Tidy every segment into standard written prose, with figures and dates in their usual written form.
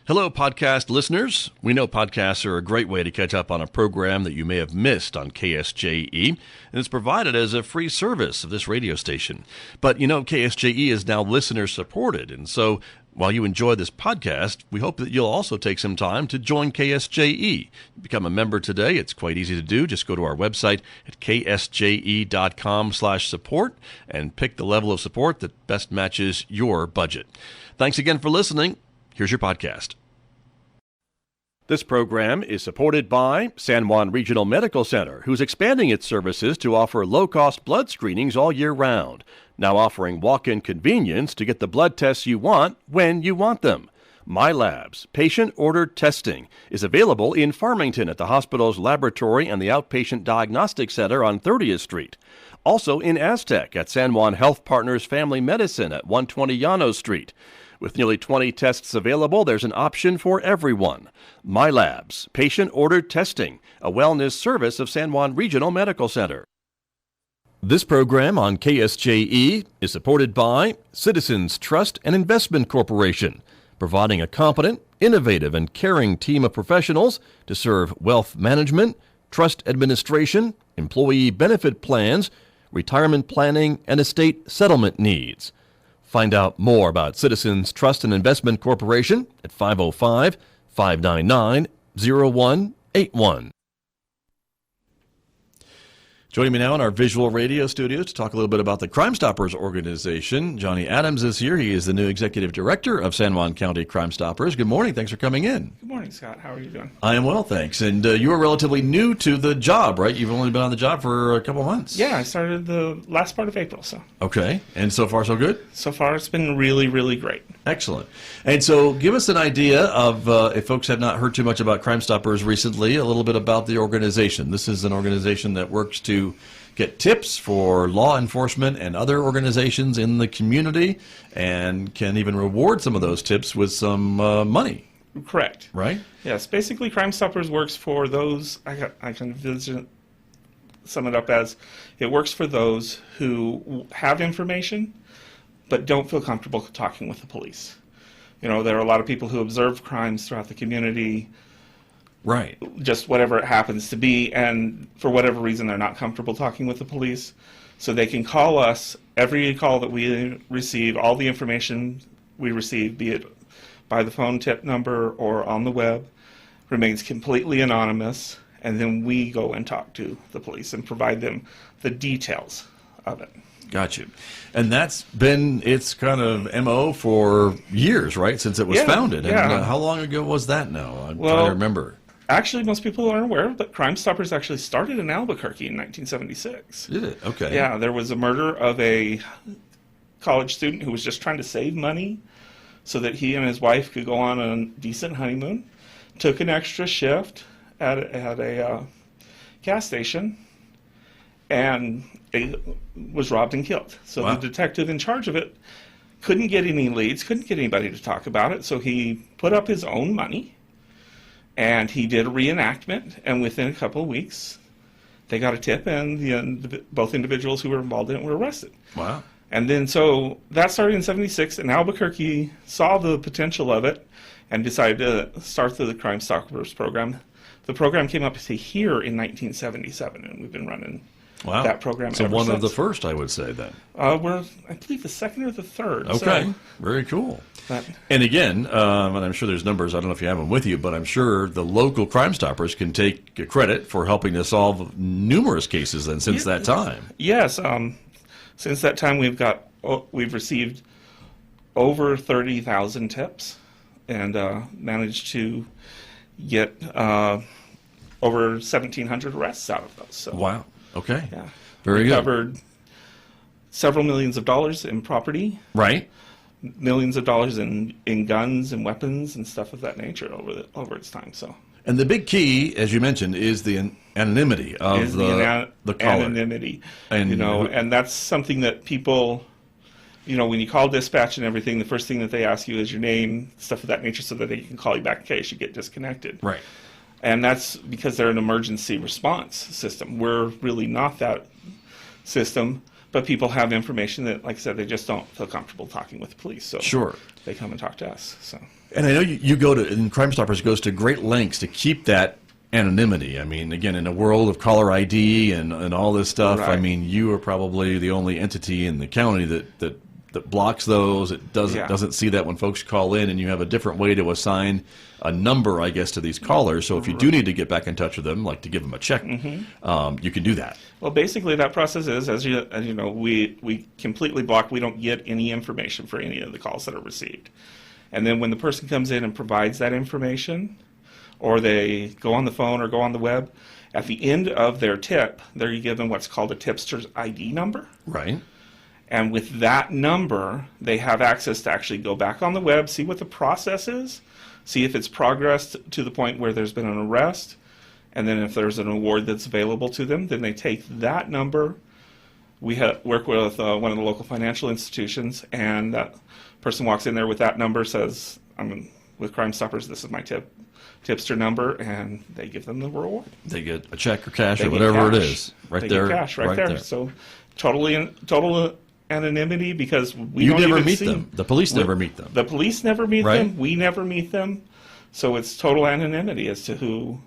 Hello, podcast listeners. We know podcasts are a great way to catch up on a program that you may have missed on KSJE, and it's provided as a free service of this radio station. But you know, KSJE is now listener-supported, and so while you enjoy this podcast, we hope that you'll also take some time to join KSJE. Become a member today. It's quite easy to do. Just go to our website at ksje.com/support and pick the level of support that best matches your budget. Thanks again for listening. Here's your podcast. This program is supported by San Juan Regional Medical Center, who's expanding its services to offer low-cost blood screenings all year round, now offering walk-in convenience to get the blood tests you want when you want them. MyLabs, patient-ordered testing, is available in Farmington at the hospital's laboratory and the Outpatient Diagnostic Center on 30th Street. Also in Aztec at San Juan Health Partners Family Medicine at 120 Llanos Street. With nearly 20 tests available, there's an option for everyone. MyLabs, patient-ordered testing, a wellness service of San Juan Regional Medical Center. This program on KSJE is supported by Citizens Trust and Investment Corporation, providing a competent, innovative, and caring team of professionals to serve wealth management, trust administration, employee benefit plans, retirement planning, and estate settlement needs. Find out more about Citizens Trust and Investment Corporation at 505-599-0181. Joining me now in our visual radio studios to talk a little bit about the Crime Stoppers organization, Johnny Adams is here. He is the new executive director of San Juan County Crime Stoppers. Good morning. Thanks for coming in. Good morning, Scott. How are you doing? I am well, thanks. And you are relatively new to the job, right? You've only been on the job for a couple months. Yeah, I started the last part of April. Okay. And so far, so good? So far, it's been really, really great. Excellent. And so give us an idea of, if folks have not heard too much about Crime Stoppers recently, a little bit about the organization. This is an organization that works to get tips for law enforcement and other organizations in the community and can even reward some of those tips with some money. Correct. Right? Yes. Basically, Crime Stoppers works for those, I can sum it up as, it works for those who have information but don't feel comfortable talking with the police. You know, there are a lot of people who observe crimes throughout the community, right, just whatever it happens to be, and for whatever reason they're not comfortable talking with the police. So they can call us. Every call that we receive, all the information we receive, be it by the phone tip number or on the web, remains completely anonymous, and then we go and talk to the police and provide them the details of it. Got you. And that's been its kind of MO for years, right, since it was founded. And how long ago was that now? I'm trying to remember. Actually, most people aren't aware, but Crime Stoppers actually started in Albuquerque in 1976. Did it? Okay. Yeah, there was a murder of a college student who was just trying to save money so that he and his wife could go on a decent honeymoon. Took an extra shift at a gas station and was robbed and killed. So the detective in charge of it couldn't get any leads, couldn't get anybody to talk about it, so he put up his own money. And he did a reenactment, and within a couple of weeks, they got a tip, and both individuals who were involved in it were arrested. Wow. And then, so that started in 76, and Albuquerque saw the potential of it and decided to start the Crime Stoppers program. The program came up to here in 1977, and we've been running that program ever since. So one of the first, I would say, then. We're, I believe, the second or the third. Okay, very cool. And again, and I'm sure there's numbers, I don't know if you have them with you, but I'm sure the local Crime Stoppers can take credit for helping to solve numerous cases then since that time. Yes. Since that time, we've received over 30,000 tips and managed to get over 1,700 arrests out of those. So, wow. Okay. Yeah. Very good. Covered several millions of dollars in property. Right. Millions of dollars in guns and weapons and stuff of that nature over its time. So. And the big key, as you mentioned, is the anonymity of the caller. Anonymity. And and that's something that people, when you call dispatch and everything, the first thing that they ask you is your name, stuff of that nature, so that they can call you back in case you get disconnected. Right. And that's because they're an emergency response system. We're really not that system. But people have information that, like I said, they just don't feel comfortable talking with the police. So sure. They come and talk to us. So. And I know you go to, and Crime Stoppers goes to great lengths to keep that anonymity. I mean, again, in a world of caller ID and all this stuff, Right. I mean, you are probably the only entity in the county that blocks those. It doesn't see that when folks call in, and you have a different way to assign a number, I guess, to these callers. So if you do need to get back in touch with them, like to give them a check, you can do that. Well, basically, that process is, as you know, we completely block. We don't get any information for any of the calls that are received. And then when the person comes in and provides that information, or they go on the phone or go on the web, at the end of their tip, they're given what's called a tipster's ID number. Right. And with that number, they have access to actually go back on the web, see what the process is, see if it's progressed to the point where there's been an arrest, and then if there's an award that's available to them, then they take that number. We work with one of the local financial institutions, and that person walks in there with that number, says, I'm with Crime Stoppers, this is my tipster number, and they give them the reward. They get a check or cash or whatever it is. They get cash right there. So total anonymity, because we don't never even meet see them. The police never meet them. The police never meet Right. them. We never meet them. So it's total anonymity as to who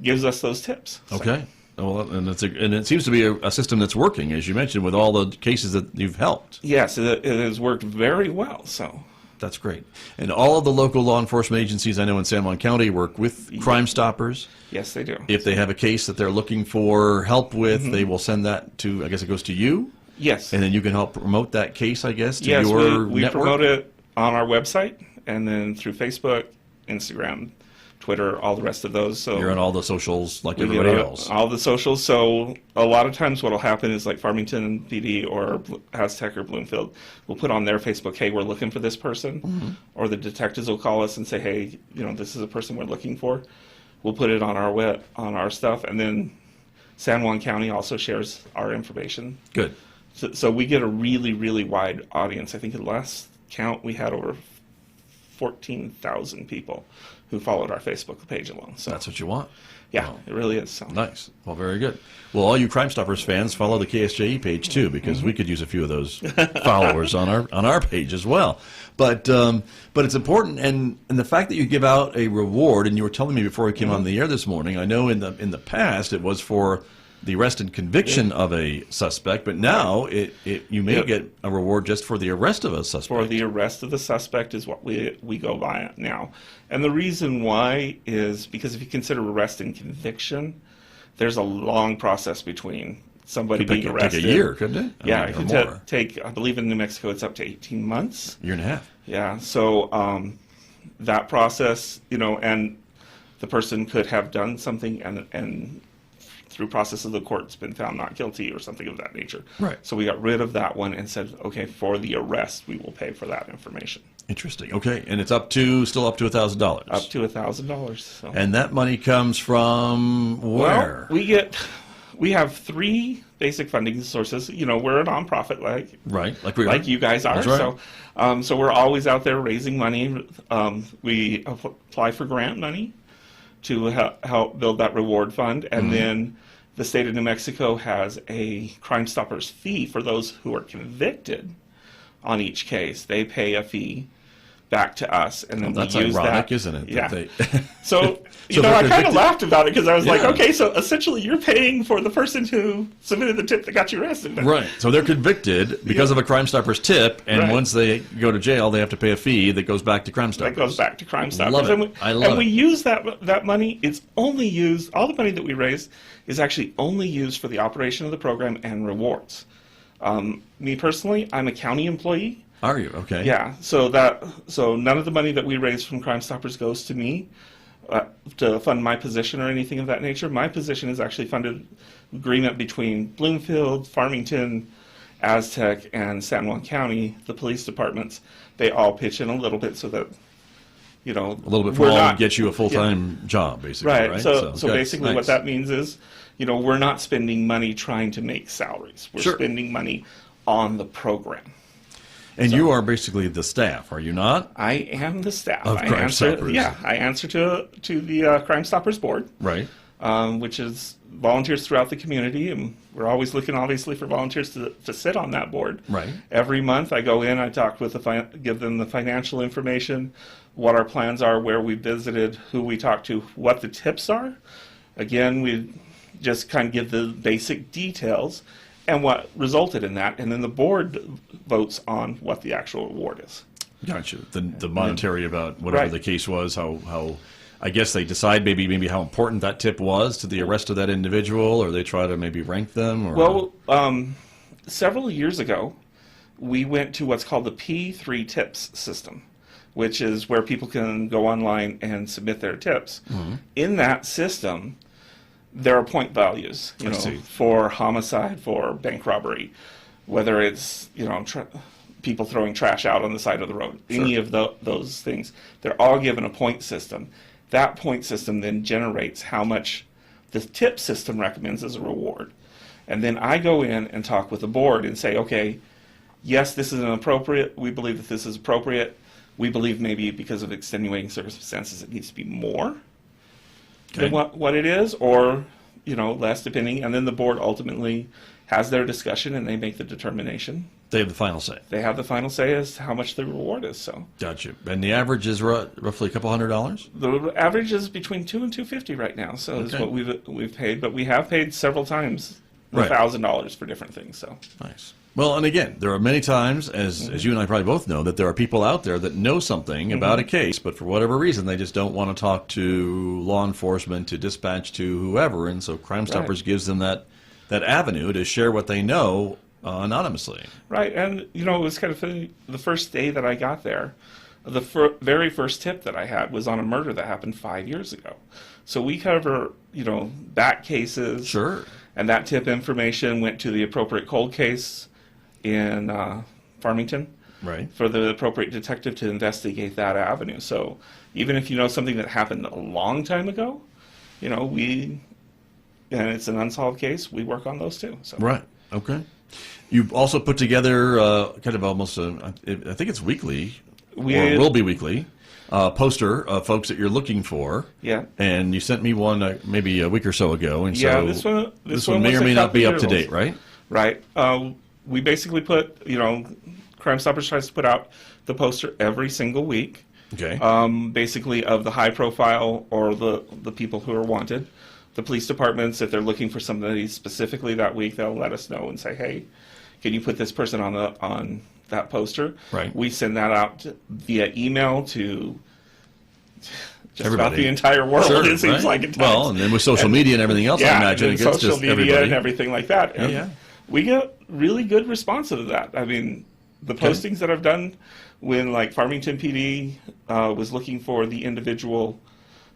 gives us those tips. So. Okay. Well, and it seems to be a system that's working, as you mentioned, with all the cases that you've helped. Yes, it has worked very well. So That's great. And all of the local law enforcement agencies I know in San Juan County work with Crime Stoppers. yes, they do. If they have a case that they're looking for help with, they will send that to, I guess it goes to you? Yes. And then you can help promote that case, I guess, to Yes, your we network? promote it on our website, and then through Facebook, Instagram, Twitter, all the rest of those. So You're on all the socials like we get everybody else. all the socials. So a lot of times what will happen is like Farmington PD or Aztec or Bloomfield will put on their Facebook, hey, we're looking for this person. Or the detectives will call us and say, hey, this is a person we're looking for. We'll put it on our stuff. And then San Juan County also shares our information. Good. So we get a really, really wide audience. I think at the last count we had over 14,000 people who followed our Facebook page alone. So That's what you want. yeah, Wow. it really is. So. Nice. Well, very good. Well, all you Crime Stoppers fans, follow the KSJE page too, because we could use a few of those followers on our page as well. But it's important, and the fact that you give out a reward, and you were telling me before we came on the air this morning, I know in the past it was for the arrest and conviction of a suspect, but now you may get a reward just for the arrest of a suspect. For the arrest of the suspect is what we go by now. And the reason why is because if you consider arrest and conviction, there's a long process between somebody being arrested. Take a year, couldn't it? Yeah, it or could more. take, I believe in New Mexico, it's up to 18 months. Year and a half. Yeah, so that process, and the person could have done something and through process of the court's been found not guilty or something of that nature. Right. So we got rid of that one and said, okay, for the arrest, we will pay for that information. Interesting. Okay, and it's still up to $1,000. Up to $1,000. So. And that money comes from where? Well, we have three basic funding sources. We're a nonprofit, Right, like we are. like you guys are. That's right. So we're always out there raising money. We apply for grant money to help build that reward fund, and then the state of New Mexico has a Crime Stoppers fee for those who are convicted on each case. They pay a fee back to us, and then That's we use ironic, that. isn't it? Yeah. That So, So I they're kind of convicted. laughed about it because I was like, Yeah. okay, so essentially you're paying for the person who submitted the tip that got you arrested. Right. So they're convicted because of a Crime Stoppers tip, and Right. once they go to jail, they have to pay a fee that goes back to Crime Stoppers. That goes back to Crime Stoppers. Love it. And I love we it. use that money. It's only used, all the money that we raise is actually only used for the operation of the program and rewards. Me personally, I'm a county employee. Are you? Okay. Yeah, so none of the money that we raise from Crime Stoppers goes to me to fund my position or anything of that nature. My position is actually funded agreement between Bloomfield, Farmington, Aztec, and San Juan County, the police departments. They all pitch in a little bit so that, A little bit for we're all not- to get you a full-time job, basically, Right. right? So good. basically Nice. what that means is, we're not spending money trying to make salaries. We're Sure. spending money on the program. And you are basically the staff, are you not? I am the staff. Of I Crime answer, Stoppers. Yeah, I answer to the Crime Stoppers board. Right. which is volunteers throughout the community, and we're always looking, obviously, for volunteers to sit on that board. Right. Every month I go in, I talk with give them the financial information, what our plans are, where we visited, who we talked to, what the tips are. Again, we just kind of give the basic details and what resulted in that, and then the board votes on what the actual award is. Gotcha. The monetary about whatever Right. the case was, how I guess they decide maybe how important that tip was to the arrest of that individual, or they try to maybe rank them. Or... Well, several years ago, we went to what's called the P3 tips system, which is where people can go online and submit their tips. Mm-hmm. In that system, there are point values, for homicide, for bank robbery, whether it's, people throwing trash out on the side of the road, Sure. any of those things. They're all given a point system. That point system then generates how much the tip system recommends as a reward. And then I go in and talk with the board and say, okay, yes, this is appropriate. We believe that this is appropriate. We believe maybe because of extenuating circumstances it needs to be more than what it is, or less, depending. And then the board ultimately has their discussion and they make the determination. They have the final say. They have the final say as to how much the reward is. So Gotcha. And the average is roughly a couple $100s? the average is between $200 and $250 right now. So that's what we've paid, but we have paid several times Right. $1,000 for different things. So Nice. Well, and again, there are many times, as you and I probably both know, that there are people out there that know something about a case, but for whatever reason, they just don't want to talk to law enforcement, to dispatch to whoever, and so Crime Stoppers gives them that avenue to share what they know anonymously. Right, and it was kind of funny. The first day that I got there, the very first tip that I had was on a murder that happened 5 years ago. So we cover, back cases. Sure. And that tip information went to the appropriate cold case in Farmington. Right. For the appropriate detective to investigate that avenue. So even if you know something that happened a long time ago, and it's an unsolved case, we work on those too. So. Right. Okay. You've also put together kind of almost I think it's weekly, or will be weekly, poster of folks that you're looking for. Yeah. And you sent me one maybe a week or so ago, and yeah, so this one may was or may a not be up couple to years date, right? Right. We basically put, Crime Stoppers tries to put out the poster every single week. Okay. Basically of the high profile or the people who are wanted. The police departments, if they're looking for somebody specifically that week, they'll let us know and say, hey, can you put this person on that poster? Right. We send that out via email to just Everybody. about the entire world, Sure, it seems right? like at times. Well, and then with social media and everything else, I imagine and it gets social just media everybody. and everything like that. And Yeah. we get really good response to that. I mean, the postings that I've done when, like, Farmington PD was looking for the individual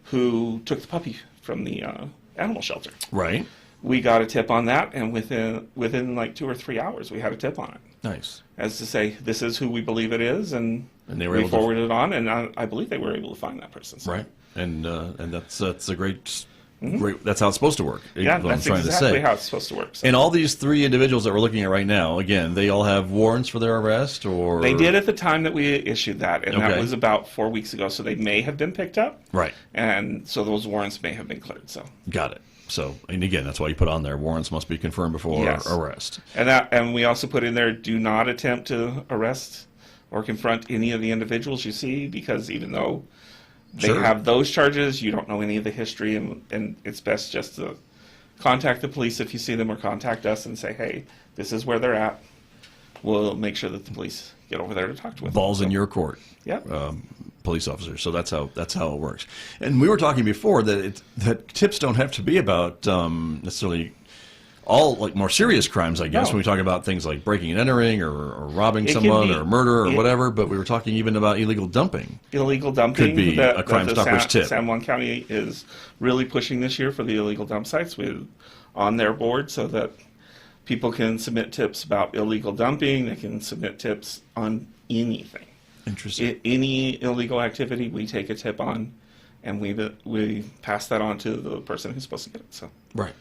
who took the puppy from the animal shelter. Right. We got a tip on that, and within like 2 or 3 hours, we had a tip on it. Nice. As to say, this is who we believe it is, and they were we able to forwarded it on, and I believe they were able to find that person. So. Right. And that's a great. That's how it's supposed to work. Yeah, is what that's I'm trying exactly to say. how it's supposed to work. So. And all these 3 individuals that we're looking at right now, again, they all have warrants for their arrest, or They did at the time that we issued that, and that Okay. was about 4 weeks ago. So they may have been picked up, Right. and so those warrants may have been cleared. So Got it. So, and again, that's why you put on there warrants must be confirmed before Yes. arrest. and we also put in there, do not attempt to arrest or confront any of the individuals you see, because even though they Sure. have those charges, you don't know any of the history, and it's best just to contact the police if you see them, or contact us and say, hey, this is where they're at. We'll make sure that the police get over there to talk to them. Balls in your court. Yeah. Police officers. So that's how it works. And we were talking before that tips don't have to be about necessarily all like more serious crimes, I guess, No. when we talk about things like breaking and entering or robbing It can someone be- or murder or it- whatever. But we were talking even about illegal dumping. Illegal dumping Could be a Crime the Stoppers tip. San Juan County is really pushing this year for the illegal dump sites on their board, so that people can submit tips about illegal dumping. They can submit tips on anything. Interesting. Any illegal activity, we take a tip on, and we pass that on to the person who's supposed to get it. So Right.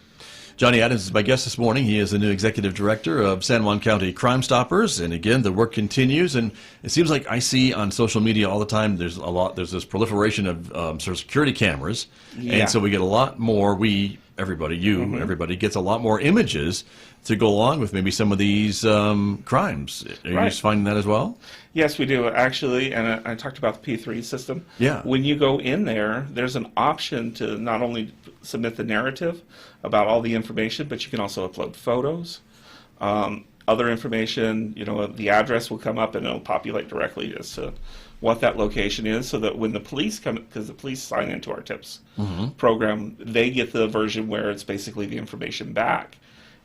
Johnny Adams is my guest this morning. He is the new executive director of San Juan County Crime Stoppers. And again, the work continues. And it seems like I see on social media all the time, there's this proliferation of sort of security cameras. Yeah. And so we get a lot more, everybody gets a lot more images to go along with maybe some of these crimes. Are you just finding that as well? Yes, we do, actually. And I talked about the P3 system. Yeah. When you go in there, there's an option to not only submit the narrative about all the information, but you can also upload photos, other information. The address will come up and it'll populate directly as to what that location is, so that when the police come, because the police sign into our tips program, they get the version where it's basically the information back,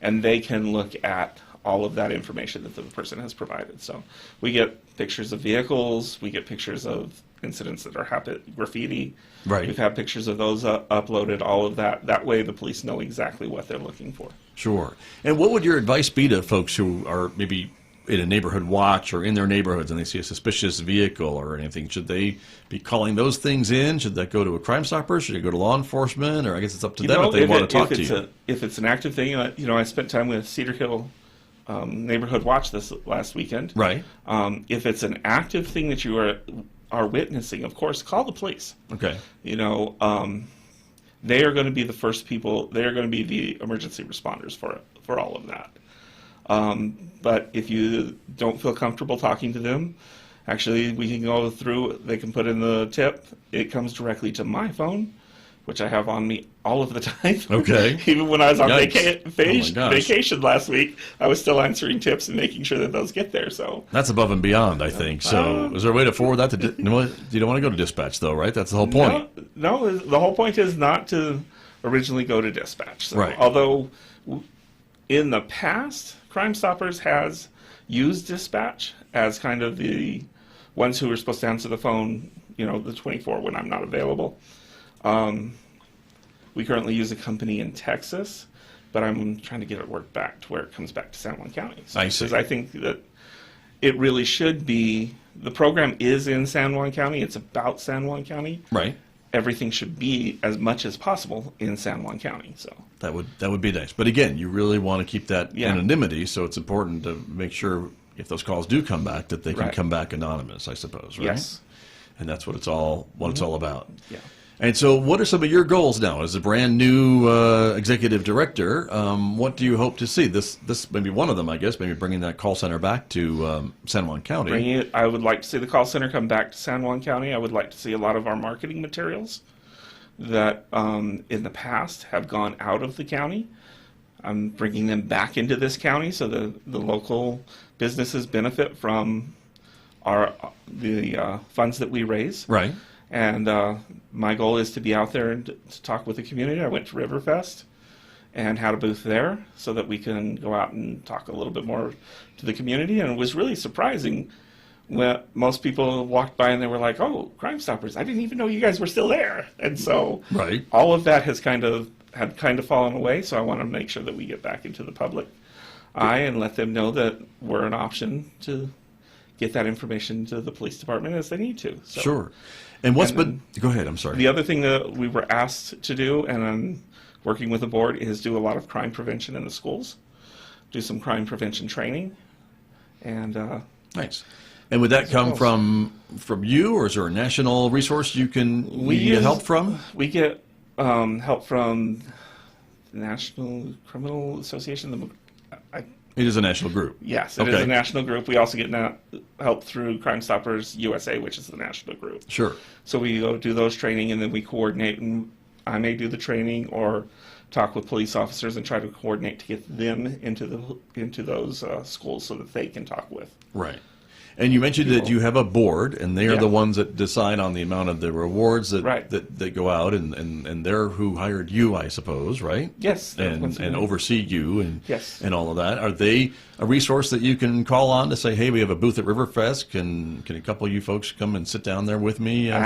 and they can look at all of that information that the person has provided. So we get pictures of vehicles, we get pictures of incidents that are graffiti. Right. We've had pictures of those uploaded, all of that. That way the police know exactly what they're looking for. Sure. And what would your advice be to folks who are maybe in a neighborhood watch or in their neighborhoods and they see a suspicious vehicle or anything? Should they be calling those things in? Should that go to a Crime Stopper? Should it go to law enforcement? Or I guess it's up to them if they want to talk to you. If it's an active thing, I spent time with Cedar Hill Neighborhood Watch this last weekend. Right. If it's an active thing that you are witnessing, of course, call the police. Okay. They are going to be the first people. They are going to be the emergency responders for all of that. But if you don't feel comfortable talking to them, actually, we can go through. They can put in the tip. It comes directly to my phone, which I have on me all of the time. Okay. Even when I was on vacation last week, I was still answering tips and making sure that those get there. So that's above and beyond, I think. So is there a way to forward that to? You don't want to go to dispatch, though, right? That's the whole point. No, the whole point is not to originally go to dispatch. So, right. Although in the past, Crime Stoppers has used dispatch as kind of the ones who are supposed to answer the phone, the 24 when I'm not available. We currently use a company in Texas, but I'm trying to get it worked back to where it comes back to San Juan County. I see. Because I think that it really should be, the program is in San Juan County. It's about San Juan County. Right. Everything should be as much as possible in San Juan County. So that would be nice. But again, you really want to keep that anonymity, so it's important to make sure if those calls do come back that they can come back anonymous, I suppose, right? Yes. And that's what it's all about. Yeah. And so what are some of your goals now as a brand new executive director? What do you hope to see? This may be one of them, I guess, maybe bringing that call center back to San Juan County. I would like to see the call center come back to San Juan County. I would like to see a lot of our marketing materials that in the past have gone out of the county. I'm bringing them back into this county so the local businesses benefit from the funds that we raise. Right. And my goal is to be out there and to talk with the community. I went to Riverfest and had a booth there so that we can go out and talk a little bit more to the community. And it was really surprising when most people walked by and they were like, "Oh, Crime Stoppers! I didn't even know you guys were still there." And so all of that has kind of fallen away. So I want to make sure that we get back into the public eye and let them know that we're an option to get that information to the police department as they need to. So. Sure. And go ahead, I'm sorry. The other thing that we were asked to do, and I'm working with the board, is do a lot of crime prevention in the schools, do some crime prevention training, and nice. And would that come from you, or is there a national resource you get help from? We get help from the National Criminal Association. It is a national group. Yes, it is a national group. We also get help through Crime Stoppers USA, which is the national group. Sure. So we go do those training, and then we coordinate, and I may do the training or talk with police officers and try to coordinate to get them into those schools so that they can talk with. Right. And you mentioned that you have a board, and they are the ones that decide on the amount of the rewards that go out, and they're who hired you, I suppose, right? Yes. And oversee you and all of that. Are they a resource that you can call on to say, hey, we have a booth at Riverfest, can a couple of you folks come and sit down there with me from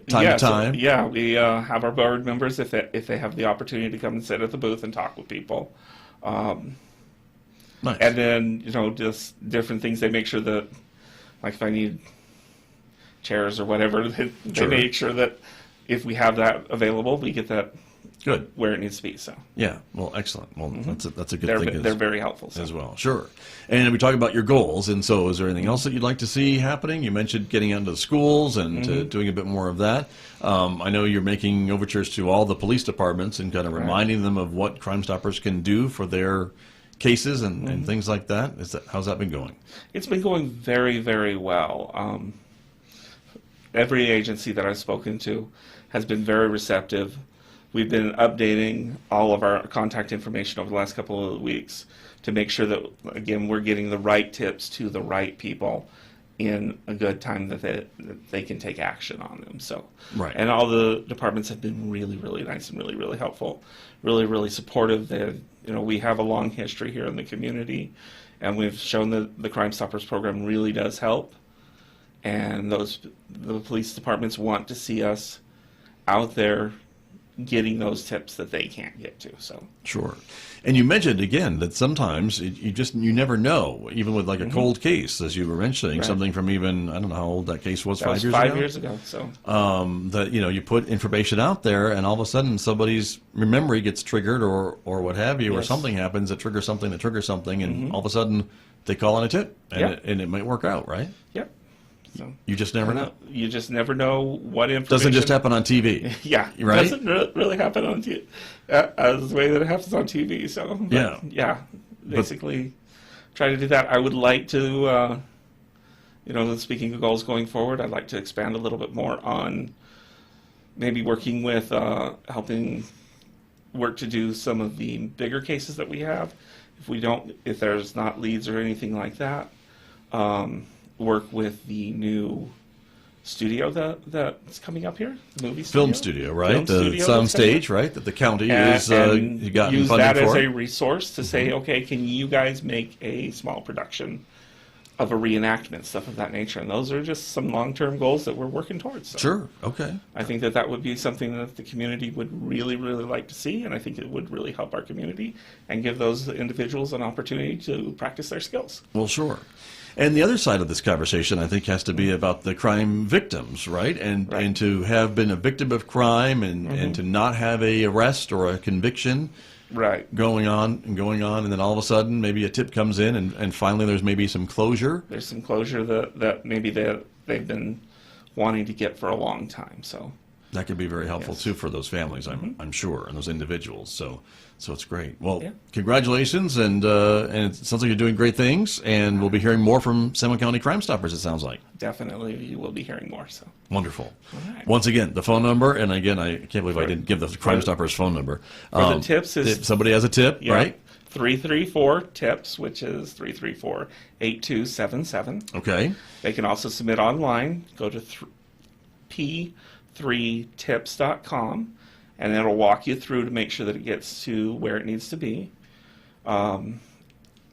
time to time? Yeah, we have our board members, if they have the opportunity to come and sit at the booth and talk with people. Nice. And then, just different things. They make sure that, like if I need chairs or whatever, they make sure that if we have that available, we get that Good. where it needs to be. So Yeah. Well, excellent. Well, that's a good thing they're very helpful as well. Sure. And we talk about your goals. And so is there anything else that you'd like to see happening? You mentioned getting into the schools and doing a bit more of that. I know you're making overtures to all the police departments and kind of reminding them of what Crime Stoppers can do for their cases and things like that. How's that been going? It's been going very, very well. Every agency that I've spoken to has been very receptive. We've been updating all of our contact information over the last couple of weeks to make sure that, again, we're getting the right tips to the right people in a good time that they can take action on them. So, and all the departments have been really, really nice and really, really helpful, really, really supportive. We have a long history here in the community, and we've shown that the Crime Stoppers program really does help. And the police departments want to see us out there getting those tips that they can't get to. So sure. And you mentioned again that sometimes you never know, even with like a cold case, as you were mentioning, something from even, I don't know how old that case was, 5 years ago? 5 years ago. So that you put information out there, and all of a sudden somebody's memory gets triggered, or what have you, or something happens that triggers something, and all of a sudden they call on a tip, and it might work out, right? Yep. So you just never know. You just never know what information. Doesn't just happen on TV. Yeah, right. Doesn't really happen on TV. As the way that it happens on TV. So basically, try to do that. I would like to, speaking of goals going forward, I'd like to expand a little bit more on maybe working with helping work to do some of the bigger cases that we have. If there's not leads or anything like that. Work with the new studio that's coming up here, the movie studio. Film studio, right? The sound stage, right? That the county is gotten use funding that for. as a resource to say, okay, can you guys make a small production of a reenactment, stuff of that nature? And those are just some long-term goals that we're working towards. So sure. Okay. I think that would be something that the community would really, really like to see, and I think it would really help our community and give those individuals an opportunity to practice their skills. Well, sure. And the other side of this conversation, I think, has to be about the crime victims, right? And to have been a victim of crime and to not have a arrest or a conviction going on, and then all of a sudden maybe a tip comes in and finally there's maybe some closure. There's some closure that maybe they've been wanting to get for a long time. So that could be very helpful too for those families, I'm sure, and those individuals. So it's great. Well, congratulations, and it sounds like you're doing great things, and we'll be hearing more from San Juan County Crime Stoppers, it sounds like. Definitely, you will be hearing more. So wonderful. Right. Once again, the phone number, and again, I can't believe I didn't give the Crime Stoppers phone number. For the tips is... If somebody has a tip, right? 334-TIPS, which is 334-8277. Okay. They can also submit online. Go to p3tips.com. And it'll walk you through to make sure that it gets to where it needs to be. And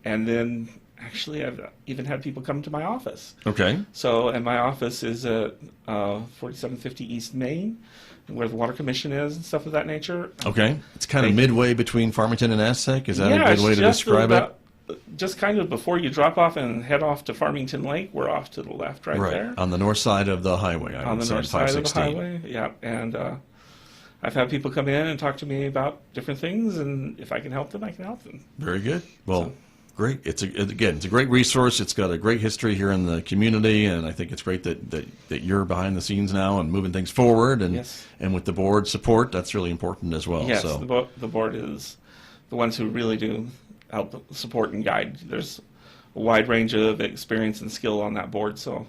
then, actually, I've even had people come to my office. Okay. So, and my office is at 4750 East Main, where the Water Commission is and stuff of that nature. Okay. It's kind of midway between Farmington and Aztec. Is that a good way to describe it? Just kind of before you drop off and head off to Farmington Lake, we're off to the left right there. On the north side of the highway. On the north side of the highway, yeah. And I've had people come in and talk to me about different things, and if I can help them, I can help them. Very good. Well, great. It's a great resource. It's got a great history here in the community, and I think it's great that you're behind the scenes now and moving things forward, and with the board support, that's really important as well. Yes, the board is the ones who really do help support and guide. There's a wide range of experience and skill on that board, so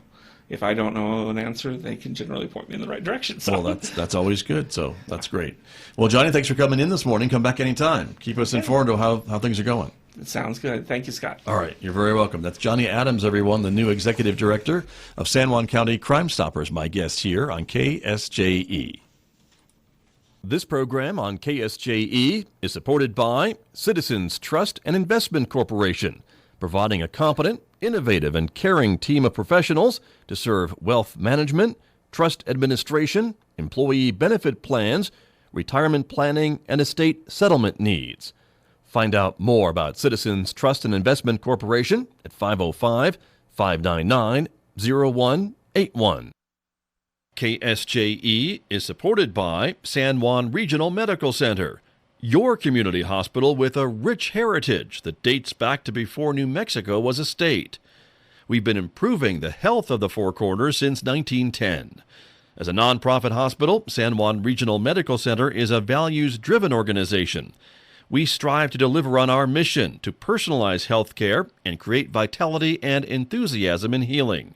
if I don't know an answer, they can generally point me in the right direction. So. Well, that's always good. So that's great. Well, Johnny, thanks for coming in this morning. Come back anytime. Keep us informed of how things are going. It sounds good. Thank you, Scott. All right. You're very welcome. That's Johnny Adams, everyone, the new Executive Director of San Juan County Crime Stoppers, my guest here on KSJE. This program on KSJE is supported by Citizens Trust and Investment Corporation, providing a competent, innovative, and caring team of professionals to serve wealth management, trust administration, employee benefit plans, retirement planning, and estate settlement needs. Find out more about Citizens Trust and Investment Corporation at 505-599-0181. KSJE is supported by San Juan Regional Medical Center, your community hospital with a rich heritage that dates back to before New Mexico was a state. We've been improving the health of the Four Corners since 1910. As a nonprofit hospital, San Juan Regional Medical Center is a values-driven organization. We strive to deliver on our mission to personalize health care and create vitality and enthusiasm in healing.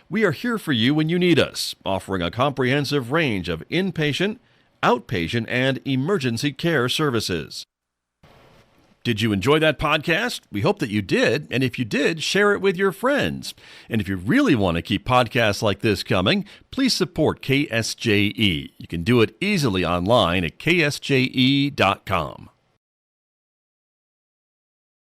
We are here for you when you need us, offering a comprehensive range of inpatient, outpatient, and emergency care services. Did you enjoy that podcast? We hope that you did, and if you did, share it with your friends. And if you really want to keep podcasts like this coming, please support KSJE. You can do it easily online at ksje.com.